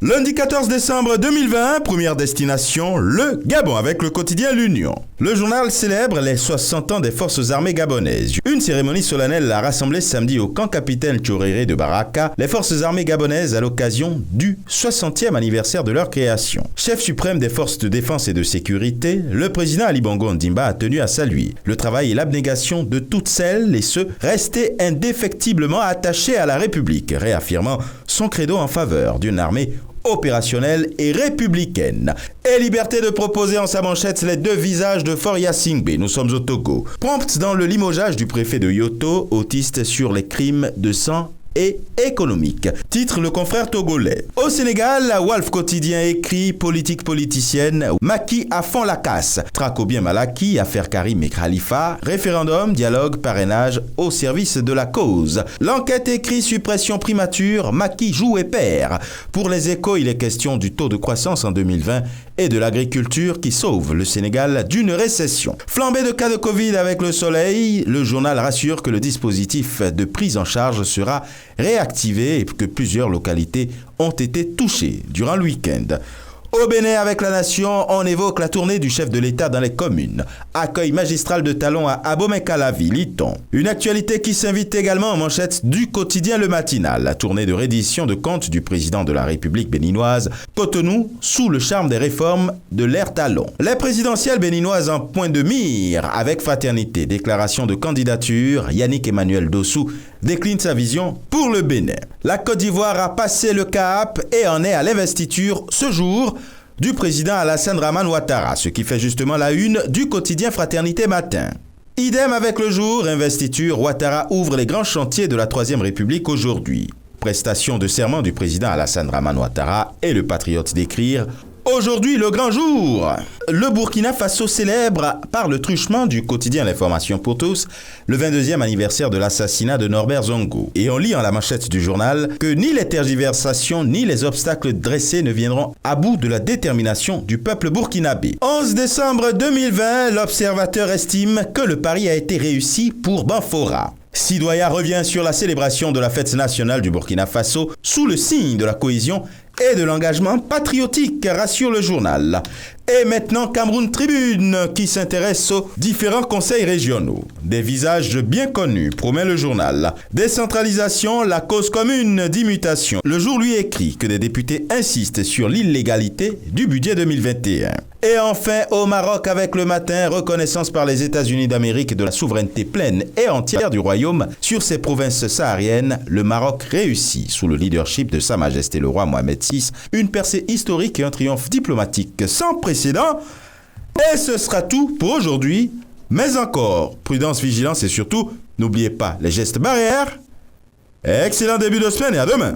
Lundi 14 décembre 2020, première destination, le Gabon avec le quotidien L'Union. Le journal célèbre les 60 ans des forces armées gabonaises. Une cérémonie solennelle a rassemblé samedi au camp capitaine Tchoréré de Baraka les forces armées gabonaises à l'occasion du 60e anniversaire de leur création. Chef suprême des forces de défense et de sécurité, le président Ali Bongo Ondimba a tenu à saluer le travail et l'abnégation de toutes celles et ceux restés indéfectiblement attachés à la République, réaffirmant son credo en faveur d'une armée opérationnelle et républicaine. Et liberté de proposer en sa manchette les deux visages de Faure Gnassingbé. Nous sommes au Togo. Prompte dans le limogeage du préfet de Yoto, autiste sur les crimes de sang et économique. Titre le confrère togolais. Au Sénégal, la Walf Quotidien écrit politique politicienne, Macky à fond la casse. Traque au bien mal acquis, affaire Karim et Khalifa, référendum, dialogue, parrainage au service de la cause. L'enquête écrit suppression primature, Macky joue et perd. Pour les Échos, il est question du taux de croissance en 2020 et de l'agriculture qui sauve le Sénégal d'une récession. Flambée de cas de Covid avec le soleil, le journal rassure que le dispositif de prise en charge sera réactivé et que plusieurs localités ont été touchées durant le week-end. Au Bénin avec la Nation, on évoque la tournée du chef de l'État dans les communes. Accueil magistral de talons à Abomey-Calavi, lit-on. Une actualité qui s'invite également en manchette du quotidien Le Matinal. La tournée de reddition de comptes du président de la République béninoise, Cotonou, sous le charme des réformes de l'ère Talon. Les présidentielles béninoises en point de mire avec fraternité. Déclaration de candidature, Yannick Emmanuel Dossou décline sa vision pour le Bénin. La Côte d'Ivoire a passé le cap et en est à l'investiture ce jour du président Alassane Dramane Ouattara, ce qui fait justement la une du quotidien Fraternité Matin. Idem avec le jour, investiture, Ouattara ouvre les grands chantiers de la Troisième République aujourd'hui. Prestation de serment du président Alassane Dramane Ouattara et le patriote d'écrire aujourd'hui le grand jour. Le Burkina Faso célèbre par le truchement du quotidien L'Information pour tous le 22e anniversaire de l'assassinat de Norbert Zongo. Et on lit en la manchette du journal que ni les tergiversations ni les obstacles dressés ne viendront à bout de la détermination du peuple burkinabé. 11 décembre 2020, l'Observateur estime que le pari a été réussi pour Banfora. Sidoya revient sur la célébration de la fête nationale du Burkina Faso sous le signe de la cohésion et de l'engagement patriotique, rassure le journal. Et maintenant, Cameroun Tribune, qui s'intéresse aux différents conseils régionaux. Des visages bien connus, promet le journal. Décentralisation, la cause commune d'immutation. Le jour lui écrit que des députés insistent sur l'illégalité du budget 2021. Et enfin, au Maroc avec le matin, reconnaissance par les États-Unis d'Amérique de la souveraineté pleine et entière du royaume sur ses provinces sahariennes, le Maroc réussit, sous le leadership de Sa Majesté le roi Mohamed VI, une percée historique et un triomphe diplomatique sans précédent. Et ce sera tout pour aujourd'hui. Mais encore, prudence, vigilance et surtout, n'oubliez pas les gestes barrières. Excellent début de semaine et à demain.